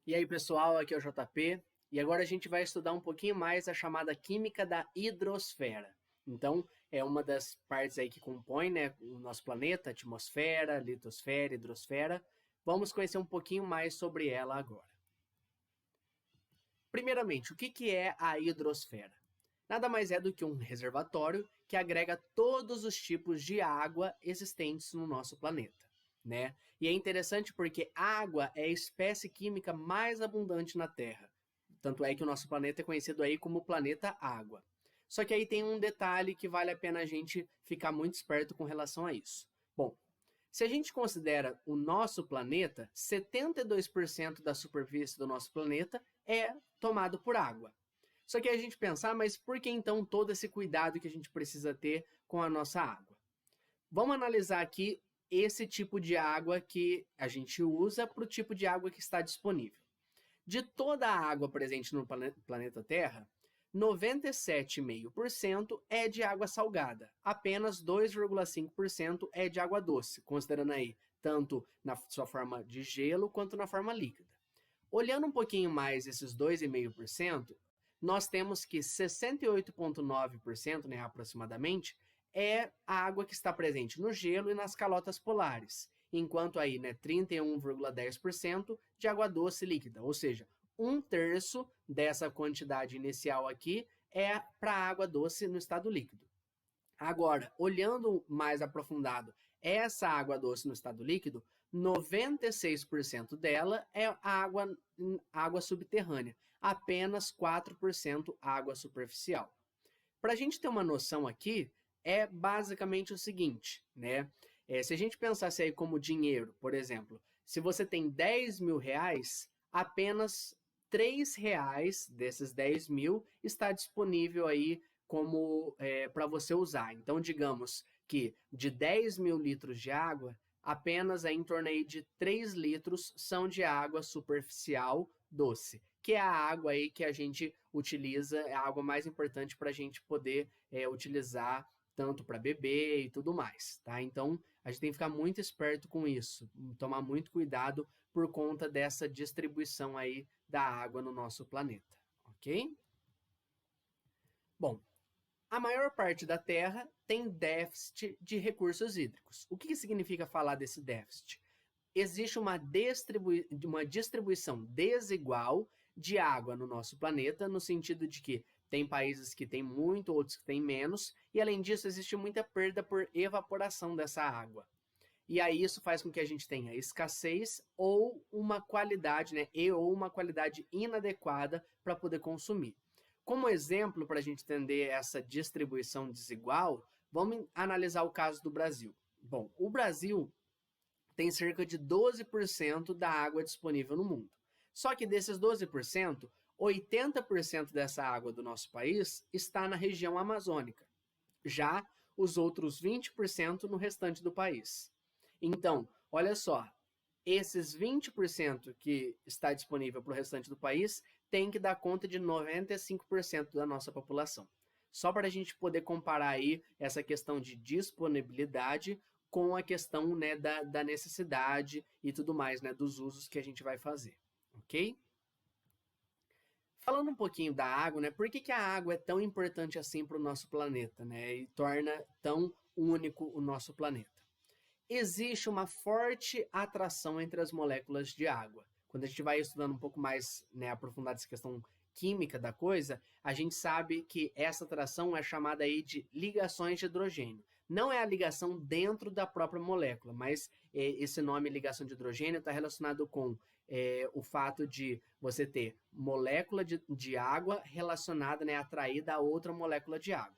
E aí, pessoal, aqui é o JP, e agora a gente vai estudar um pouquinho mais a chamada química da hidrosfera. Então, é uma das partes aí que compõe, né, o nosso planeta, atmosfera, litosfera, hidrosfera. Vamos conhecer um pouquinho mais sobre ela agora. Primeiramente, o que é a hidrosfera? Nada mais é do que um reservatório que agrega todos os tipos de água existentes no nosso planeta, né? E é interessante porque água é a espécie química mais abundante na Terra. Tanto é que o nosso planeta é conhecido aí como planeta água. Só que aí tem um detalhe que vale a pena a gente ficar muito esperto com relação a isso. Bom, se a gente considera o nosso planeta, 72% da superfície do nosso planeta é tomado por água. Só que a gente pensar, mas por que então todo esse cuidado que a gente precisa ter com a nossa água? Vamos analisar aqui esse tipo de água que a gente usa para o tipo de água que está disponível. De toda a água presente no planeta Terra, 97,5% é de água salgada, apenas 2,5% é de água doce, considerando aí tanto na sua forma de gelo quanto na forma líquida. Olhando um pouquinho mais esses 2,5%, nós temos que 68,9%, né, aproximadamente, é a água que está presente no gelo e nas calotas polares, enquanto aí, né, 31,10% de água doce líquida, ou seja, um terço dessa quantidade inicial aqui é para água doce no estado líquido. Agora, olhando mais aprofundado, essa água doce no estado líquido, 96% dela é água subterrânea, apenas 4% água superficial. Para a gente ter uma noção aqui, é basicamente o seguinte, né? Se a gente pensasse aí como dinheiro, por exemplo, se você tem 10 mil reais, apenas 3 reais desses 10 mil está disponível aí como para você usar. Então, digamos que de 10 mil litros de água, apenas em torno aí de 3 litros são de água superficial doce, que é a água aí que a gente utiliza, é a água mais importante para a gente poder utilizar tanto para beber e tudo mais, tá? Então, a gente tem que ficar muito esperto com isso, tomar muito cuidado por conta dessa distribuição aí da água no nosso planeta, ok? Bom, a maior parte da Terra tem déficit de recursos hídricos. O que significa falar desse déficit? Existe uma distribuição desigual de água no nosso planeta, no sentido de que tem países que têm muito, outros que têm menos, e além disso, existe muita perda por evaporação dessa água. E aí isso faz com que a gente tenha escassez ou uma qualidade, né, ou uma qualidade inadequada para poder consumir. Como exemplo, para a gente entender essa distribuição desigual, vamos analisar o caso do Brasil. Bom, o Brasil tem cerca de 12% da água disponível no mundo. Só que desses 12%, 80% dessa água do nosso país está na região amazônica. Já os outros 20% no restante do país. Então, olha só, esses 20% que está disponível para o restante do país tem que dar conta de 95% da nossa população. Só para a gente poder comparar aí essa questão de disponibilidade com a questão, né, da necessidade e tudo mais, né, dos usos que a gente vai fazer, ok? Falando um pouquinho da água, né, por que a água é tão importante assim para o nosso planeta, né, e torna tão único o nosso planeta? Existe uma forte atração entre as moléculas de água. Quando a gente vai estudando um pouco mais, né, aprofundado essa questão química da coisa, a gente sabe que essa atração é chamada aí de ligações de hidrogênio. Não é a ligação dentro da própria molécula, mas esse nome ligação de hidrogênio está relacionado com o fato de você ter molécula de água relacionada, né, atraída a outra molécula de água.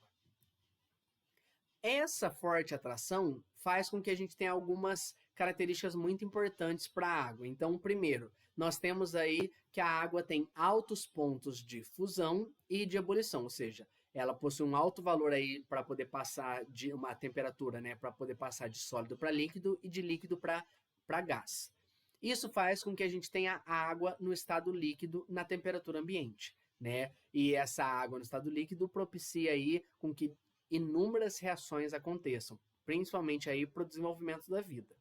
Essa forte atração faz com que a gente tenha algumas características muito importantes para a água. Então, primeiro, nós temos aí que a água tem altos pontos de fusão e de ebulição, ou seja, ela possui um alto valor aí para poder passar de uma temperatura, né, para poder passar de sólido para líquido e de líquido para gás. Isso faz com que a gente tenha água no estado líquido na temperatura ambiente, né? E essa água no estado líquido propicia aí com que inúmeras reações aconteçam, principalmente aí para o desenvolvimento da vida.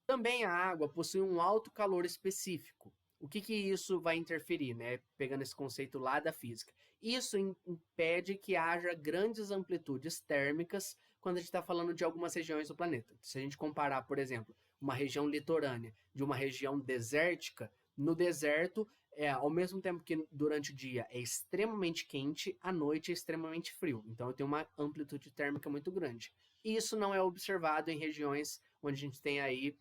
Também a água possui um alto calor específico, O que isso vai interferir, né? Pegando esse conceito lá da física. Isso impede que haja grandes amplitudes térmicas quando a gente está falando de algumas regiões do planeta. Se a gente comparar, por exemplo, uma região litorânea de uma região desértica, no deserto, ao mesmo tempo que durante o dia é extremamente quente, à noite é extremamente frio. Então eu tenho uma amplitude térmica muito grande. Isso não é observado em regiões onde a gente tem aí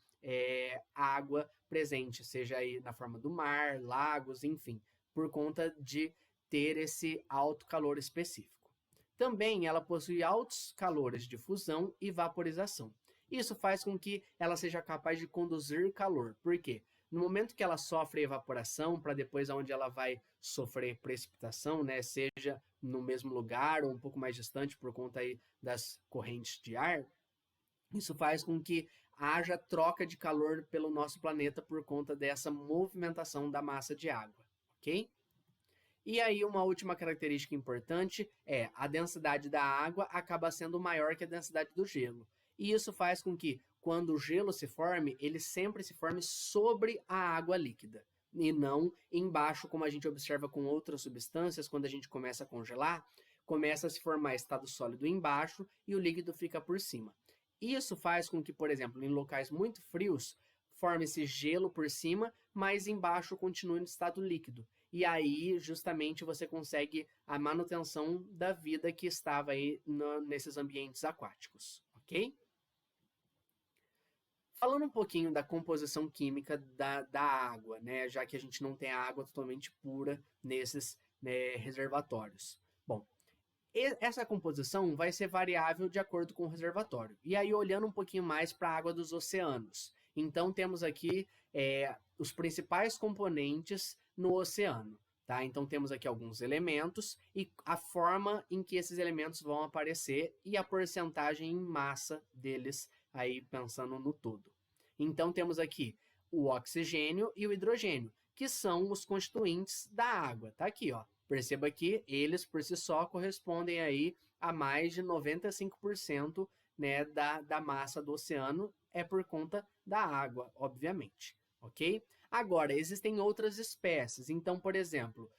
água presente, seja aí na forma do mar, lagos, enfim, por conta de ter esse alto calor específico. Também ela possui altos calores de fusão e vaporização. Isso faz com que ela seja capaz de conduzir calor. Por quê? No momento que ela sofre evaporação, para depois aonde ela vai sofrer precipitação, né, seja no mesmo lugar ou um pouco mais distante por conta aí das correntes de ar, isso faz com que haja troca de calor pelo nosso planeta por conta dessa movimentação da massa de água, ok? E aí uma última característica importante é a densidade da água acaba sendo maior que a densidade do gelo. E isso faz com que, quando o gelo se forme, ele sempre se forme sobre a água líquida e não embaixo, como a gente observa com outras substâncias. Quando a gente começa a congelar, começa a se formar estado sólido embaixo e o líquido fica por cima. Isso faz com que, por exemplo, em locais muito frios, forme-se gelo por cima, mas embaixo continue no estado líquido. E aí, justamente, você consegue a manutenção da vida que estava aí nesses ambientes aquáticos, ok? Falando um pouquinho da composição química da água, né, já que a gente não tem a água totalmente pura nesses, né, reservatórios. Bom, essa composição vai ser variável de acordo com o reservatório. E aí, olhando um pouquinho mais para a água dos oceanos. Então, temos aqui os principais componentes no oceano. Tá? Então, temos aqui alguns elementos e a forma em que esses elementos vão aparecer e a porcentagem em massa deles, aí pensando no todo. Então, temos aqui o oxigênio e o hidrogênio, que são os constituintes da água. Tá aqui, ó. Perceba que eles, por si só, correspondem aí a mais de 95%, né, da massa do oceano, é por conta da água, obviamente, ok? Agora, existem outras espécies. Então, por exemplo,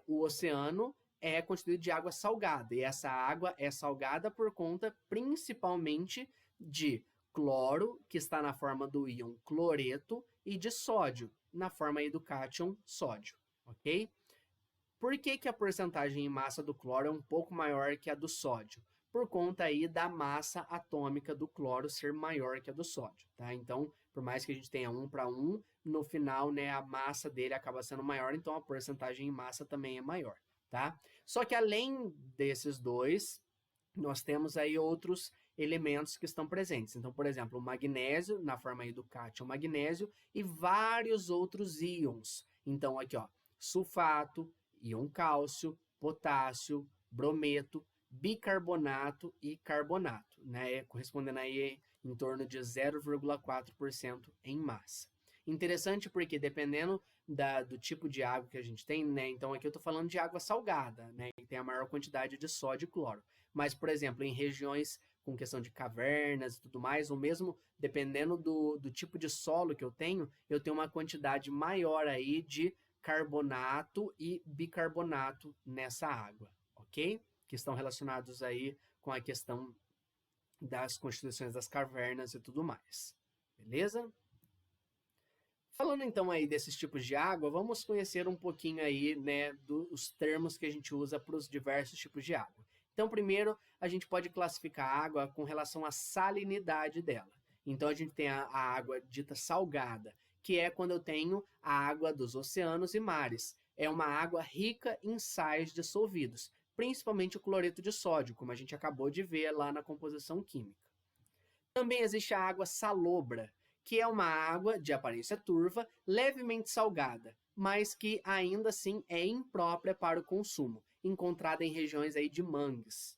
o oceano é constituído de água salgada, e essa água é salgada por conta, principalmente, de cloro, que está na forma do íon cloreto, e de sódio, na forma aí do cátion sódio, ok? Por que a porcentagem em massa do cloro é um pouco maior que a do sódio? Por conta aí da massa atômica do cloro ser maior que a do sódio, tá? Então, por mais que a gente tenha 1 para 1, no final, né, a massa dele acaba sendo maior, então a porcentagem em massa também é maior, tá? Só que além desses dois, nós temos aí outros elementos que estão presentes. Então, por exemplo, o magnésio, na forma aí do cátion magnésio, e vários outros íons. Então, aqui, ó, sulfato, íon cálcio, potássio, brometo, bicarbonato e carbonato, né? Correspondendo aí em torno de 0,4% em massa. Interessante porque dependendo do tipo de água que a gente tem, né? Então aqui eu estou falando de água salgada, né? Que tem a maior quantidade de sódio e cloro. Mas, por exemplo, em regiões com questão de cavernas e tudo mais, ou mesmo dependendo do tipo de solo que eu tenho uma quantidade maior aí de carbonato e bicarbonato nessa água, ok? Que estão relacionados aí com a questão das constituições das cavernas e tudo mais, beleza? Falando então aí desses tipos de água, vamos conhecer um pouquinho aí, né, dos termos que a gente usa para os diversos tipos de água. Então, primeiro, a gente pode classificar a água com relação à salinidade dela. Então, a gente tem a água dita salgada, que é quando eu tenho a água dos oceanos e mares. É uma água rica em sais dissolvidos, principalmente o cloreto de sódio, como a gente acabou de ver lá na composição química. Também existe a água salobra, que é uma água de aparência turva, levemente salgada, mas que ainda assim é imprópria para o consumo, encontrada em regiões aí de mangues.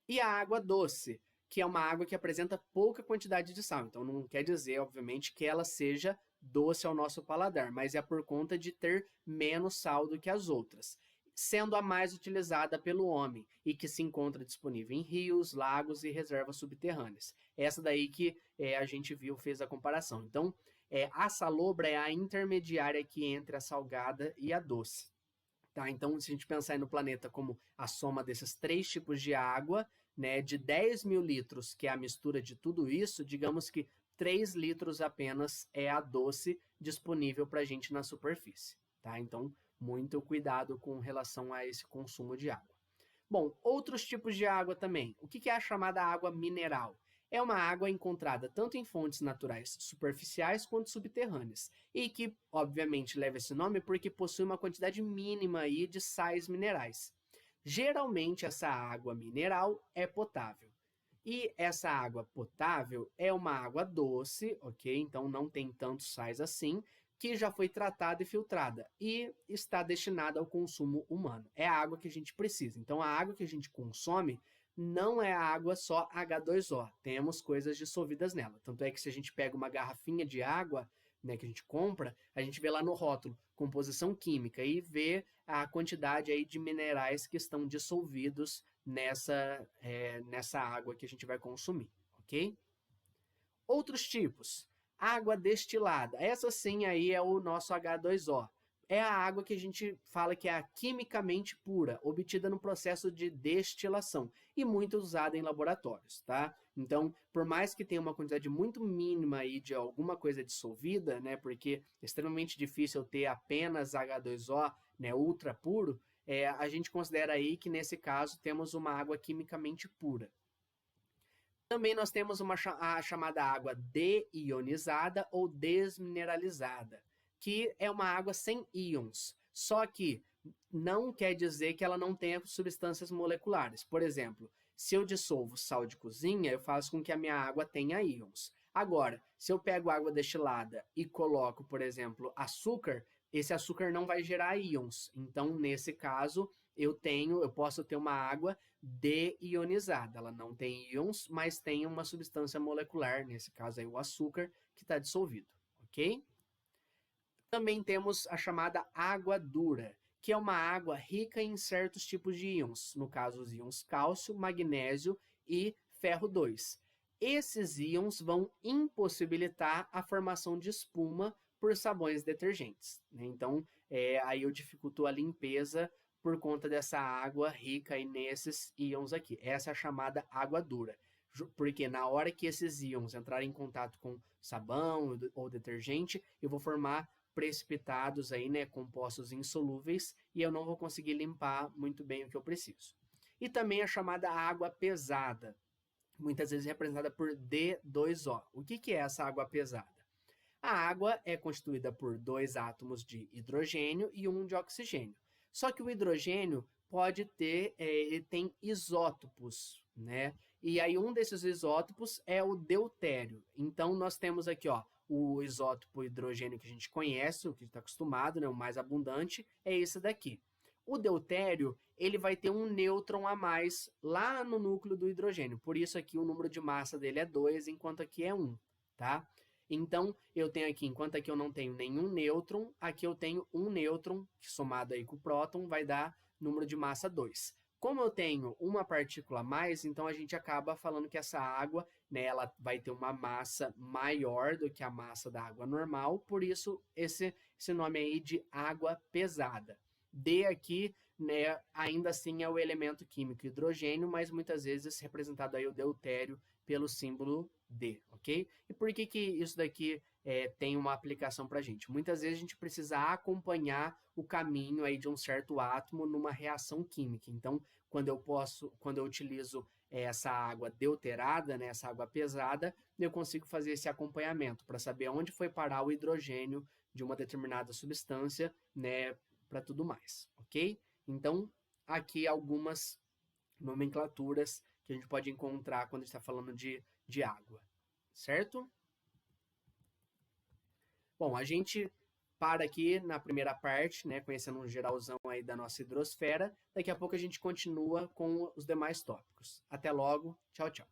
E a água doce, que é uma água que apresenta pouca quantidade de sal. Então não quer dizer, obviamente, que ela seja doce ao nosso paladar, mas é por conta de ter menos sal do que as outras, sendo a mais utilizada pelo homem e que se encontra disponível em rios, lagos e reservas subterrâneas. Essa daí que a gente viu, fez a comparação. Então, A salobra é a intermediária aqui entre a salgada e a doce. Tá? Então, se a gente pensar aí no planeta como a soma desses 3 tipos de água, né, de 10 mil litros, que é a mistura de tudo isso, digamos que 3 litros apenas é a doce disponível para a gente na superfície. Tá? Então, muito cuidado com relação a esse consumo de água. Bom, outros tipos de água também. O que é a chamada água mineral? É uma água encontrada tanto em fontes naturais superficiais quanto subterrâneas, e que, obviamente, leva esse nome porque possui uma quantidade mínima aí de sais minerais. Geralmente, essa água mineral é potável. E essa água potável é uma água doce, ok? Então não tem tantos sais assim, que já foi tratada e filtrada e está destinada ao consumo humano. É a água que a gente precisa. Então a água que a gente consome não é a água só H2O. Temos coisas dissolvidas nela. Tanto é que se a gente pega uma garrafinha de água, né, que a gente compra, a gente vê lá no rótulo composição química e vê a quantidade aí de minerais que estão dissolvidos nessa água que a gente vai consumir, ok? Outros tipos, água destilada. Essa sim aí é o nosso H2O. É a água que a gente fala que é a quimicamente pura, obtida no processo de destilação e muito usada em laboratórios, tá? Então, por mais que tenha uma quantidade muito mínima aí de alguma coisa dissolvida, né, porque é extremamente difícil ter apenas H2O, né, ultra puro, a gente considera aí que nesse caso temos uma água quimicamente pura. Também nós temos a chamada água deionizada ou desmineralizada, que é uma água sem íons. Só que não quer dizer que ela não tenha substâncias moleculares. Por exemplo, se eu dissolvo sal de cozinha, eu faço com que a minha água tenha íons. Agora, se eu pego água destilada e coloco, por exemplo, açúcar, esse açúcar não vai gerar íons. Então, nesse caso, eu posso ter uma água deionizada. Ela não tem íons, mas tem uma substância molecular, nesse caso aí o açúcar, que está dissolvido, ok? Também temos a chamada água dura, que é uma água rica em certos tipos de íons, no caso os íons cálcio, magnésio e ferro 2. Esses íons vão impossibilitar a formação de espuma por sabões detergentes, né? Então, aí eu dificulto a limpeza por conta dessa água rica aí nesses íons aqui. Essa é a chamada água dura, porque na hora que esses íons entrarem em contato com sabão ou detergente, eu vou formar precipitados aí, né, compostos insolúveis, e eu não vou conseguir limpar muito bem o que eu preciso. E também a chamada água pesada, muitas vezes representada por D2O. O que é essa água pesada? A água é constituída por 2 átomos de hidrogênio e 1 de oxigênio. Só que o hidrogênio ele tem isótopos, né? E aí um desses isótopos é o deutério. Então nós temos aqui, ó, o isótopo hidrogênio que a gente conhece, o que está acostumado, né, o mais abundante, é esse daqui. O deutério, ele vai ter um nêutron a mais lá no núcleo do hidrogênio. Por isso aqui o número de massa dele é 2, enquanto aqui é 1, tá? Então, eu tenho aqui, enquanto aqui eu não tenho nenhum nêutron, aqui eu tenho um nêutron, que somado aí com o próton vai dar número de massa 2. Como eu tenho uma partícula a mais, então a gente acaba falando que essa água, né, ela vai ter uma massa maior do que a massa da água normal, por isso esse nome aí de água pesada. D aqui, né, ainda assim é o elemento químico hidrogênio, mas muitas vezes representado aí o deutério pelo símbolo D, ok? E por que isso daqui tem uma aplicação para a gente? Muitas vezes a gente precisa acompanhar o caminho aí de um certo átomo numa reação química. Então, quando eu utilizo essa água deuterada, né, essa água pesada, eu consigo fazer esse acompanhamento para saber onde foi parar o hidrogênio de uma determinada substância, né, para tudo mais, ok? Então, aqui algumas nomenclaturas que a gente pode encontrar quando está falando de água, certo? Bom, a gente para aqui na primeira parte, né, conhecendo um geralzão aí da nossa hidrosfera. Daqui a pouco a gente continua com os demais tópicos. Até logo, tchau, tchau.